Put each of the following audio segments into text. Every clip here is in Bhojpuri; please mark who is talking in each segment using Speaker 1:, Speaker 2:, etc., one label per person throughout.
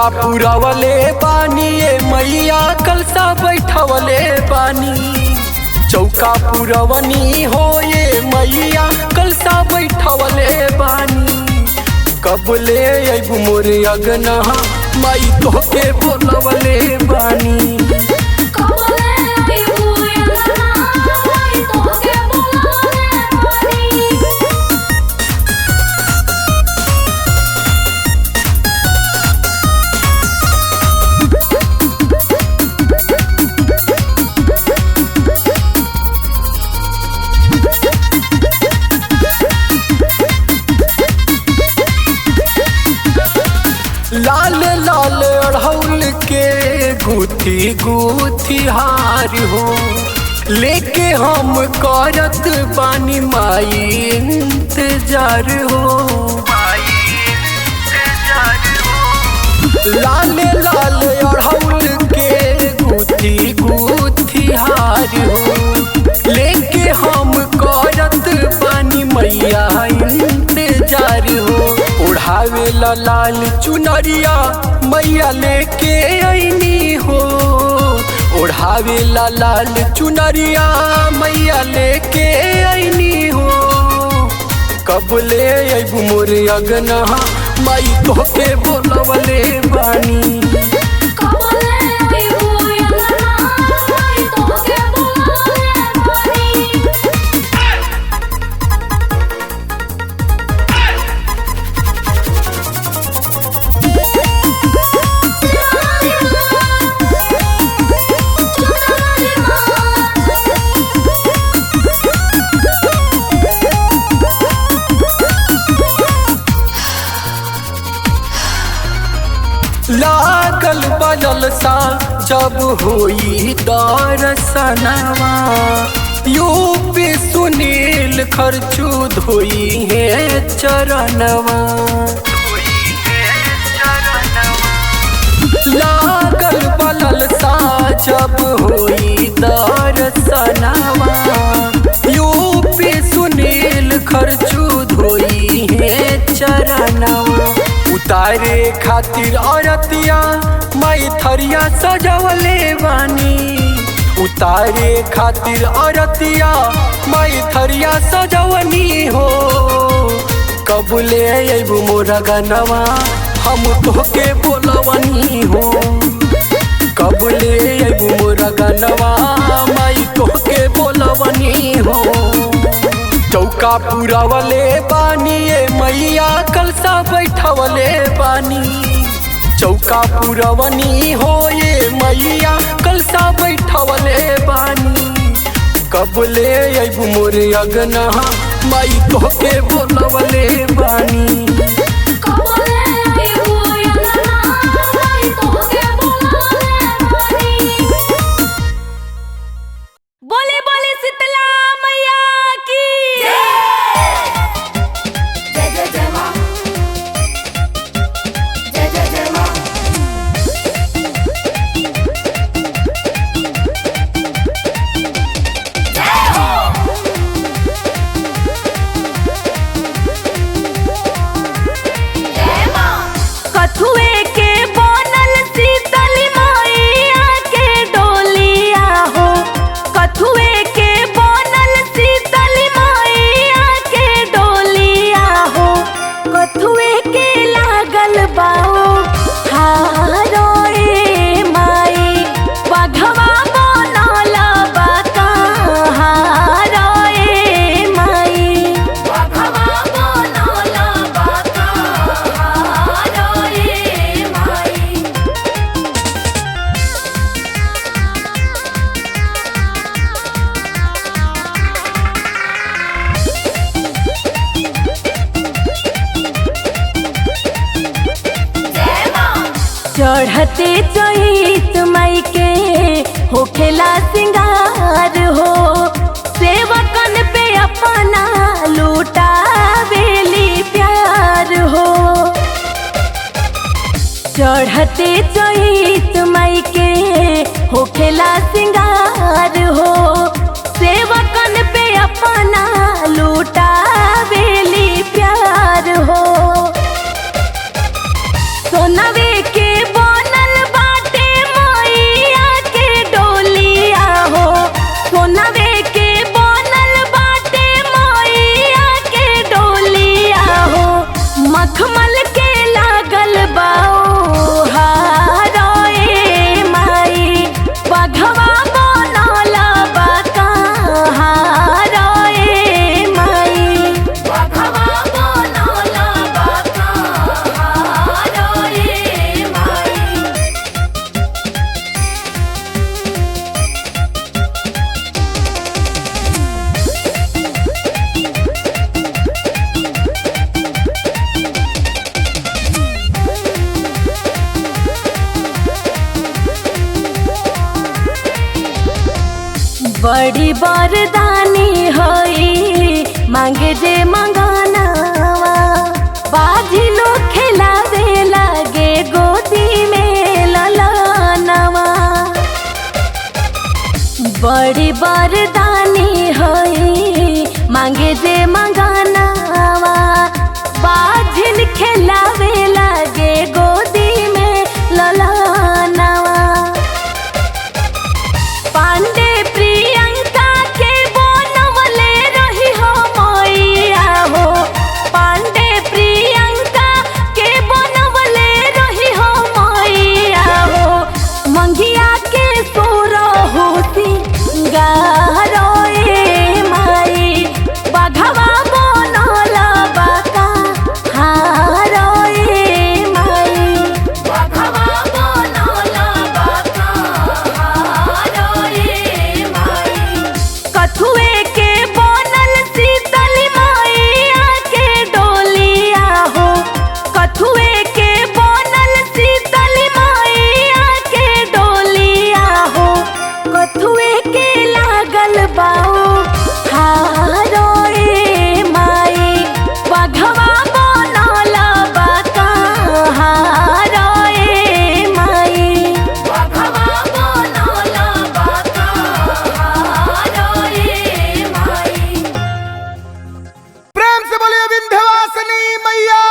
Speaker 1: चौका पुरावले बानी ये मैया कलसा बैठवले बानी। चौका पुरवनी हो ये मैया कलसा बैठवले बानी। कब ले अबू मोर अगना माई तोहके बोलवले बानी। लाल लाल अड़हुल के गुथी गुथी हार हो लेके हम करत बानी माई इंतजार हो। लाल लाल अड़हुल के गुथी गुथी हार हो लेके हम करत बानी मैया इंतजार हो। ओढ़ावे ला लाल चुनरिया मैया लेके आईनी हो। ओढ़ावे ला लाल चुनरिया मैया लेके आईनी हो। कब ले अबू मोर अगना माई तोहके बोलवले बानी। लागल बजल सा जब होई दर्शनवा यूपी सुनील खर्चू धोई है चरणवा। लागल बजल सा जब होई दर्शनवा यूपी सुनील खर्चू धोई है चरणवा। उतारे खातिर औरतिया माई थरिया सजवले बानी। उतारे खातिर औरतिया माई थरिया सजवनी हो। कब ले अबू मोर गनवा हम तोहके बोलवनी हो। कब ले अबू मोर गनवा माई तोहके बोलवनी हो। चौका पुरावले बानी ये मैया कलसा बैठवले बानी। चौका पुरवनी हो ये मैया कलसा बैठवले बानी। कब ले अबू मोर अगना माई तोहके बोलवले बानी।
Speaker 2: बोले बोले शीतला मैया की
Speaker 3: जय जय जय मां जय जय जय मां। जय हो जय मां।
Speaker 2: कथुए के बनल शीतली मैया के डोलिया हो। कथुए के बनल शीतली मैया के डोलिया हो। कथुए के लागल बाओ हारो ए माई बघवा बनल बा कहारो ए माई।
Speaker 3: बघवा बनल बा कहारो ए माई। जय मां।
Speaker 2: चढ़ते चैत माई के होखेला सिंगार हो। सेवकन पे अपना लुटावेली प्यार हो। चढ़ते चैत माई के होखेला सिंगार हो। सेवकन पे अपना लुटावेली प्यार हो। सोनवे के बड़ी बरदानी होई मांगे जे मंगानावा बाजी लोग खिलावे लागे गोदी में ललनावा बड़ी बरदानी होई मांगे जे मंगानावा बाजिन खिलावे लागे गोदी में ललनावा पांडे प्रियंका के बनवले रही हो मैया हो पांडे प्रियंका के बनवले रही हो मैया हो मंगिया के सोरो होती गारो ए माई बघवा बनल बाका हारो ए माई
Speaker 3: बघवा बनल बाका हारो ए माई
Speaker 2: कथुए के बनल शीतली मैया के डोलिया हो कथुए के बनल शीतली मैया के डोलिया हो कथुए के लागल बाऊ हारो ए माई बघवा बनल बाका हारो ए माई
Speaker 3: बघवा बनल बाका हारो ए माई
Speaker 4: प्रेम से बोलिए विंध्यवासिनी मैया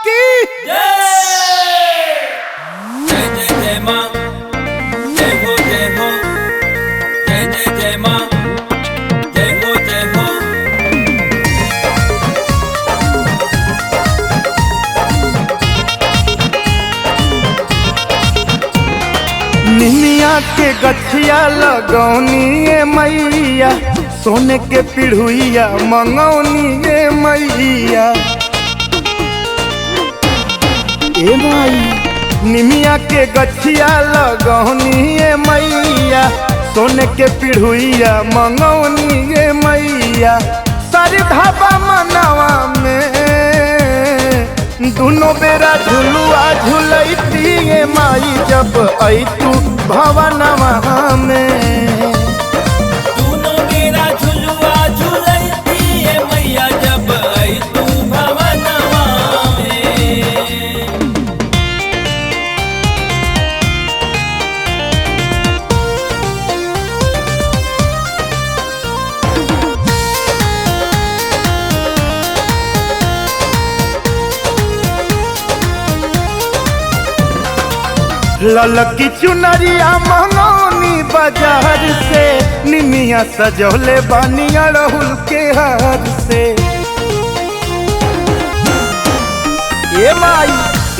Speaker 4: की
Speaker 5: जय जय जय मां जय हो जय हो जय जय जय मां जय हो जय हो
Speaker 4: निमिया के गछिया लगौनी ए मैया सोने के पिढ़ुइया मंगौनी ए मैया ए माई निमिया के गछिया लगौनी ए मैया सोने के पिढ़ुइया मंगौनी ए मैया सारी धाबा मनवा में दोनों बेरा झुलुआ झुलैती ए माई जब अइतू भवनवा में
Speaker 5: दोनों मेरा झुलुआ झुलैती है मैया जब आई तू भवनवा में
Speaker 4: ललकी चुनरिया मंगौनी बाजार से निमिया सजौले बानिया राहुल के हार से ए माई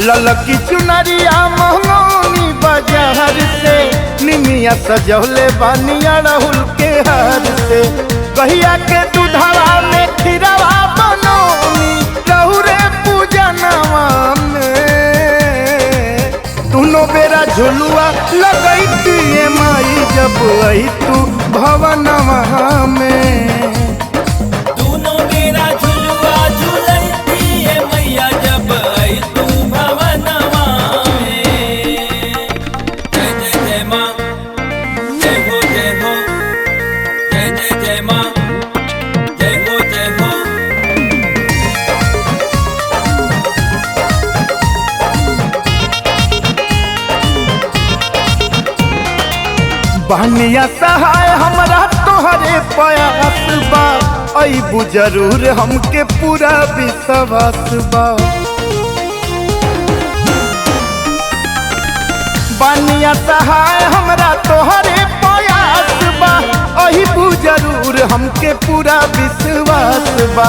Speaker 4: ललकी चुनरिया मंगौनी बाजार से निमिया सजौले बानिया राहुल के हार से कहिया के दूधवा में खीरवा बनौनी रहुरे पूजनवा में दोनों बेरा झुलुआ लगैती ए माई जब अइतू भवनवा में
Speaker 5: दोनों मेरा झुलुआ झुलैती है मैया जब आई तू भवनवा में जय जय जय मां जय हो जय हो जय जय जय मां जय हो जय हो
Speaker 4: बहनिया सहाय हमरा तोहरे प्रयास बा अइबू जरूर हमके पूरा विश्वास बा बहनिया सहाय हमरा तोहरे प्रयास बा अइबू जरूर हमके पूरा विश्वास बा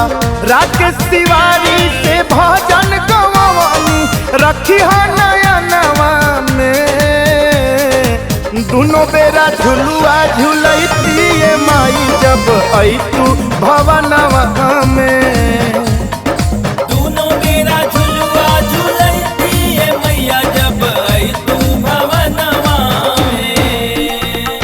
Speaker 4: राकेश तिवारी से भजन गवानी रखी है नयनवा में दोनों बेरा झुलुआ झुलैती ए माई जब अइतू भवनवा में
Speaker 5: दोनों मेरा झुलुआ झुलैती है मैया जब आई तू भवनवा में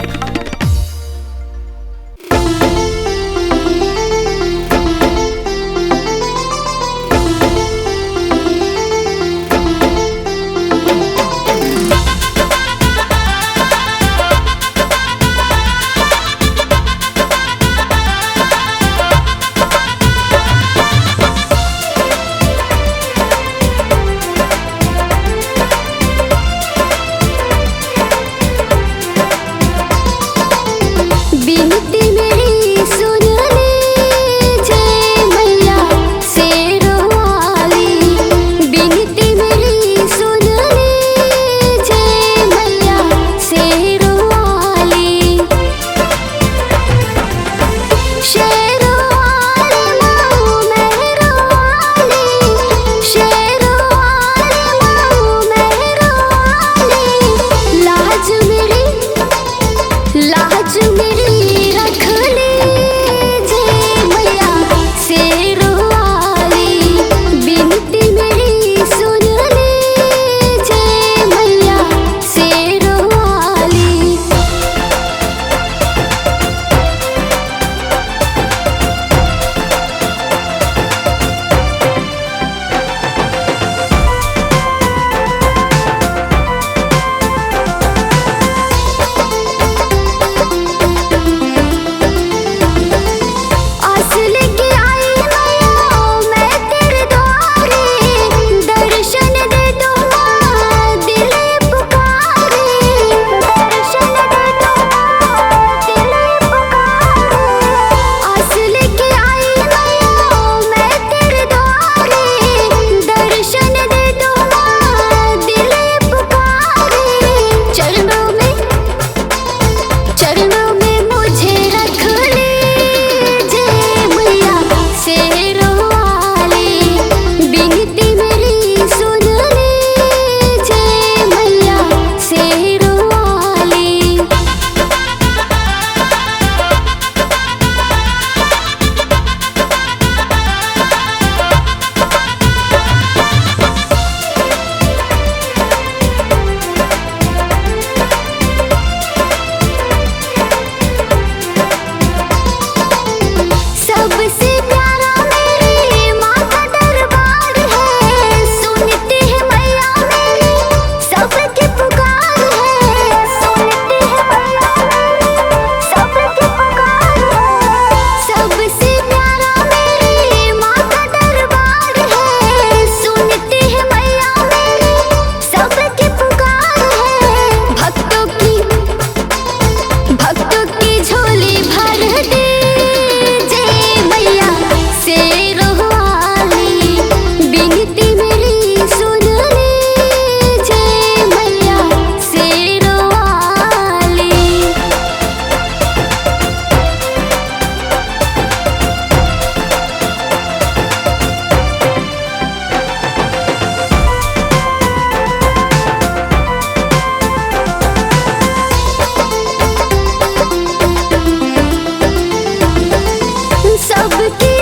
Speaker 3: अब की